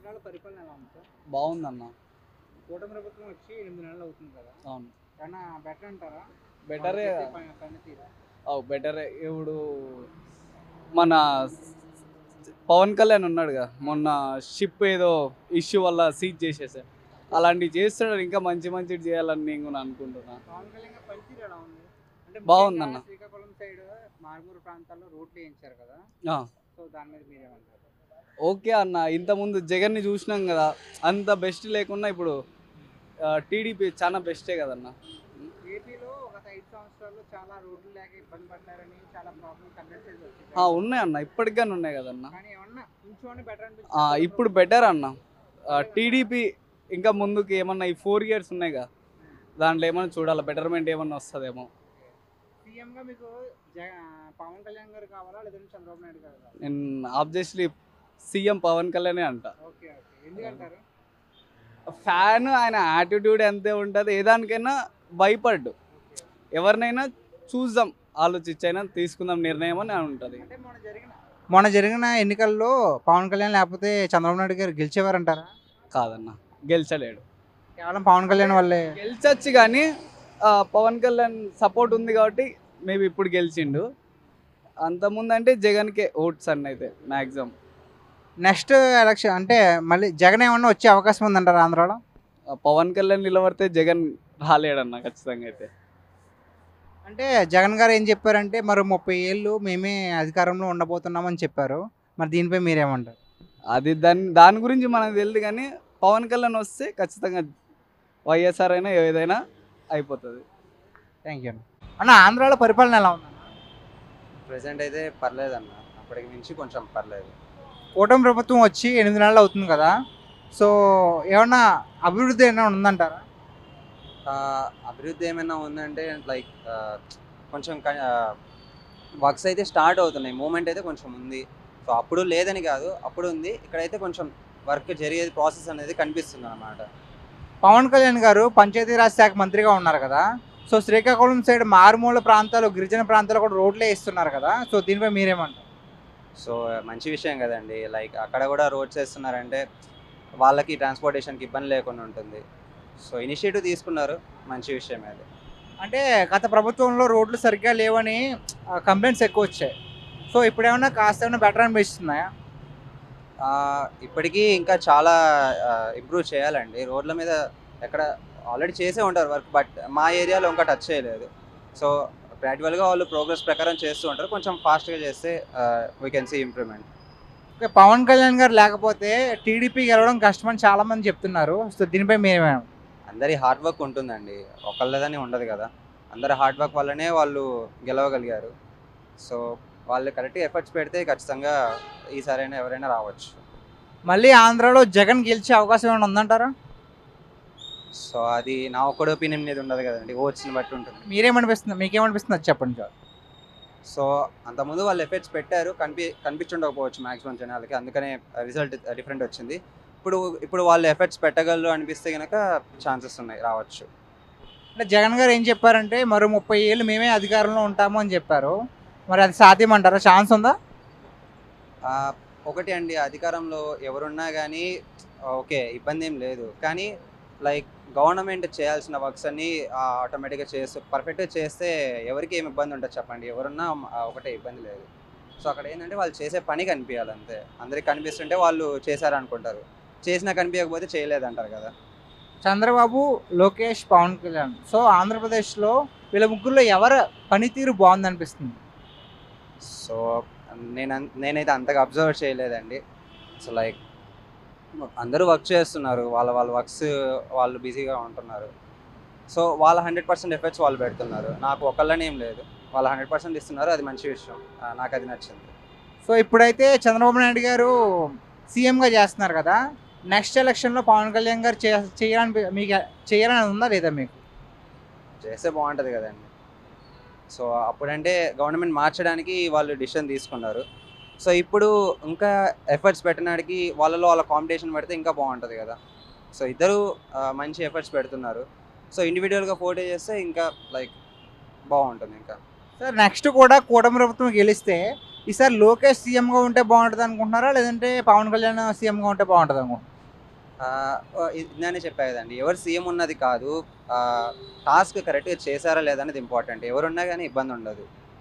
ఆంధ్రాలో పరిపాలన ఎలా ఉంది సార్? బాగుందన్న. కూటమి ప్రభుత్వం వచ్చి 8 నెలలు అవుతుంది కదా. అవును, ఏమన్నా బెటర్ అంటారా? బెటరే. వాళ్ళు చేసే పనితీరు. బెటరే. ఇప్పుడు మన పవన్ కళ్యాణ్ ఉన్నాడుగా, మొన్న షిప్ ఏదో ఇష్యూ వల్ల సీజ్ చేసేసారు. అలాంటివి చేస్తున్నాడు, ఇంకా మంచి మంచిది చేయాలని నేను కూడా అనుకుంటున్నా. పవన్ కళ్యాణ్ గారి పనితీరు ఎలా ఉంది? అంటే బాగుందన్న. ముఖ్యంగా శ్రీకాకుళం సైడ్ మారుమూల ప్రాంతాల్లో రోడ్లు వేయించారు కదా. ఆ, సో దాని మీద మీరేమంటారు? ఓకే అన్న. ఇంతకుముందు జగన్ని చూసినాం కదా, అంత బెస్ట్ లేకున్నా ఇప్పుడు టీడీపీ చాలా బెస్టే కదన్న. ఏపీలో గత 5 సంవత్సరాల్లో చాలా రోడ్లు లేక ఇబ్బంది పడ్డారని చాలా ప్రాబ్లమ్స్ కంప్లైంట్స్ వచ్చాయి. ఉన్నాయి అన్న, ఇప్పటికైనా ఉన్నాయి కదన్న. కానీ ఏమన్నా కొంచెం బెటర్ అనిపిస్తుంది. ఇప్పుడు బెటర్ అన్న. టీడీపీ ఇంకా ముందుకు ఏమన్నా ఈ 4 years ఉన్నాయిగా, దాంట్లో ఏమన్నా చూడాలి, బెటర్మెంట్ ఏమన్నా వస్తుందేమో. సీఎంగా మీకు పవన్ కళ్యాణ్ గారు కావాలా లేదంటే చంద్రబాబు నాయుడు గారు కావాలా? నేను ఆబ్వియస్లీ సీఎం పవన్ కళ్యాణే అంట. ఓకే ఓకే, ఎందుకంటారు? ఫ్యాన్, ఆయన యాటిట్యూడ్ అంతే ఉంటుంది. ఏ దానికైనా భయపడ్డు, ఎవరినైనా చూద్దాం ఆలోచించైనా తీసుకుందాం నిర్ణయం అని ఉంటుంది. అంటే మొన్న జరిగిన ఎన్నికల్లో పవన్ కళ్యాణ్ లేకపోతే చంద్రబాబు నాయుడు గారు గెలిచేవారంటారా? కాదన్న, గెలిచలేడు. కేవలం పవన్ కళ్యాణ్ వల్లే గెలిచొచ్చు కానీ పవన్ కళ్యాణ్ సపోర్ట్ ఉంది కాబట్టి మేబీ ఇప్పుడు గెలిచిండు. అంతకుముందు అంటే జగన్కే ఓట్స్ అన్నీ అయితే మ్యాక్సిమం. నెక్స్ట్ ఎలక్షన్ అంటే మళ్ళీ జగన్ ఏమన్నా వచ్చే అవకాశం ఉందంటారా ఆంధ్రాలో? పవన్ కళ్యాణ్ నిలబడితే జగన్ రాలేడన్న ఖచ్చితంగా అయితే. అంటే జగన్ గారు ఏం చెప్పారంటే మరి 30 ఏళ్ళు మేమే అధికారంలో ఉండబోతున్నామని చెప్పారు. మరి దీనిపై మీరేమంటారు? అది దాని గురించి మనకు తెలియదు కానీ పవన్ కళ్యాణ్ వస్తే ఖచ్చితంగా వైఎస్ఆర్ అయినా ఏదైనా అయిపోతుంది. థ్యాంక్ యూ అన్న. ఆంధ్రాలో పరిపాలన ఎలా ఉందన్న? ప్రెసెంట్ అయితే పర్లేదన్న, అప్పటికి మించి కొంచెం పర్లేదు. కూటమి ప్రభుత్వం వచ్చి 8 నెలలు అవుతుంది కదా. సో ఏమన్నా అభివృద్ధి ఏమైనా ఉందంటారా? అభివృద్ధి ఏమైనా ఉందంటే లైక్ కొంచెం వర్క్స్ అయితే స్టార్ట్ అవుతున్నాయి, మూమెంట్ అయితే కొంచెం ఉంది. సో అప్పుడు లేదని కాదు, అప్పుడు ఉంది. ఇక్కడైతే కొంచెం వర్క్ జరిగేది, ప్రాసెస్ అనేది కనిపిస్తుంది అన్నమాట. పవన్ కళ్యాణ్ గారు పంచాయతీరాజ్ శాఖ మంత్రిగా ఉన్నారు కదా. సో శ్రీకాకుళం సైడ్ మారుమూల ప్రాంతాలు, గిరిజన ప్రాంతాలు కూడా రోడ్లే వేస్తున్నారు కదా. సో దీనిపై మీరేమంటారు? సో మంచి విషయం కదండి, లైక్ అక్కడ కూడా రోడ్స్ వేస్తున్నారంటే వాళ్ళకి ట్రాన్స్పోర్టేషన్కి ఇబ్బంది లేకుండా ఉంటుంది. సో ఇనిషియేటివ్ తీసుకున్నారు, మంచి విషయం అది. అంటే గత ప్రభుత్వంలో రోడ్లు సరిగ్గా లేవని కంప్లైంట్స్ ఎక్కువ వచ్చాయి. సో ఇప్పుడు ఏమన్నా కాస్త ఏమైనా బెటర్ అనిపిస్తున్నాయా? ఇప్పటికీ ఇంకా చాలా ఇంప్రూవ్ చేయాలండి. రోడ్ల మీద ఎక్కడ ఆల్రెడీ చేసే ఉంటారు వర్క్, బట్ మా ఏరియాలో ఇంకా టచ్ చేయలేదు. సో గ్రాడ్యువల్గా వాళ్ళు ప్రోగ్రెస్ ప్రకారం చేస్తూ ఉంటారు, కొంచెం ఫాస్ట్గా చేస్తే we can see improvement. Okay, Pawan Kalyan గారు లేకపోతే టీడీపీ గెలవడం కష్టమని చాలామంది చెప్తున్నారు. సో దీనిపై మీరేమేమి? అందరి హార్డ్ వర్క్ ఉంటుందండి, ఒకళ్ళదని ఉండదు కదా. అందరి హార్డ్ వర్క్ వల్లనే వాళ్ళు గెలవగలిగారు. సో వాళ్ళు కరెక్ట్గా ఎఫర్ట్స్ పెడితే ఖచ్చితంగా ఈసారైనా ఎవరైనా రావచ్చు. మళ్ళీ ఆంధ్రాలో జగన్ గెలిచే అవకాశం ఏమైనా ఉందంటారా? సో అది నా ఒక్కడి ఒపీనియన్ మీద ఉండదు కదండి, ఓట్స్ని బట్టి ఉంటుంది. మీకేమనిపిస్తుంది అది చెప్పండి సార్. సో అంతకుముందు వాళ్ళు ఎఫర్ట్స్ పెట్టారు, కనిపించుండకపోవచ్చు మ్యాక్సిమం జనాలకి, అందుకనే రిజల్ట్ డిఫరెంట్ వచ్చింది. ఇప్పుడు వాళ్ళు ఎఫర్ట్స్ పెట్టగలరు అనిపిస్తే కనుక ఛాన్సెస్ ఉన్నాయి, రావచ్చు. అంటే జగన్ గారు ఏం చెప్పారంటే మరో 30 ఏళ్ళు మేమే అధికారంలో ఉంటాము అని చెప్పారు. మరి అది సాధ్యమంటారా? ఛాన్స్ ఉందా? ఒకటి అండి, అధికారంలో ఎవరున్నా కానీ ఓకే, ఇబ్బంది ఏం లేదు. కానీ లైక్ గవర్నమెంట్ చేయాల్సిన వర్క్స్ అన్నీ ఆటోమేటిక్గా పర్ఫెక్ట్గా చేస్తే ఎవరికి ఏమి ఇబ్బంది ఉంటుంది చెప్పండి? ఎవరున్నా ఒకటే, ఇబ్బంది లేదు. సో అక్కడ ఏంటంటే వాళ్ళు చేసే పని కనిపించాలి అంతే. అందరికి కనిపిస్తుంటే వాళ్ళు చేశారనుకుంటారు, చేసినా కనిపించకపోతే చేయలేదంటారు కదా. చంద్రబాబు, లోకేష్, పవన్ కళ్యాణ్. సో ఆంధ్రప్రదేశ్లో వీళ్ళ ముగ్గురులో ఎవరు పనితీరు బాగుందనిపిస్తుంది? సో నేనైతే అంతగా అబ్జర్వ్ చేయలేదండి. సో లైక్ అందరూ వర్క్ చేస్తున్నారు, వాళ్ళ వర్క్స్ వాళ్ళు బిజీగా ఉంటున్నారు. సో వాళ్ళ 100% ఎఫర్ట్స్ వాళ్ళు పెడుతున్నారు. నాకు ఒకళ్ళని ఏం లేదు, వాళ్ళు 100% ఇస్తున్నారు, అది మంచి విషయం. నాకు అది నచ్చింది. సో ఇప్పుడైతే చంద్రబాబు నాయుడు గారు సీఎంగా చేస్తున్నారు కదా. నెక్స్ట్ ఎలక్షన్లో పవన్ కళ్యాణ్ గారు చేయాలని ఉందా లేదా మీకు? చేస్తే బాగుంటుంది కదండి. సో అప్పుడంటే గవర్నమెంట్ మార్చడానికి వాళ్ళు డిసిషన్ తీసుకున్నారు. సో ఇప్పుడు ఇంకా ఎఫర్ట్స్ పెట్టడానికి వాళ్ళ కాంపిటీషన్ పెడితే ఇంకా బాగుంటుంది కదా. సో ఇద్దరు మంచి ఎఫర్ట్స్ పెడుతున్నారు. సో ఇండివిజువల్గా పోటీ చేస్తే ఇంకా లైక్ బాగుంటుంది. ఇంకా సార్ నెక్స్ట్ కూడా కూటమి ప్రభుత్వం గెలిస్తే ఈసారి లోకేష్ సీఎంగా ఉంటే బాగుంటుంది అనుకుంటున్నారా, లేదంటే పవన్ కళ్యాణ్ సీఎంగా ఉంటే బాగుంటుంది అనుకుంటున్నారా? ఇందానే చెప్పా కదండి, ఎవరు సీఎం ఉన్నది కాదు, టాస్క్ కరెక్ట్గా చేశారా లేదా అనేది ఇంపార్టెంట్. ఎవరున్నా కానీ ఇబ్బంది ఉండదు.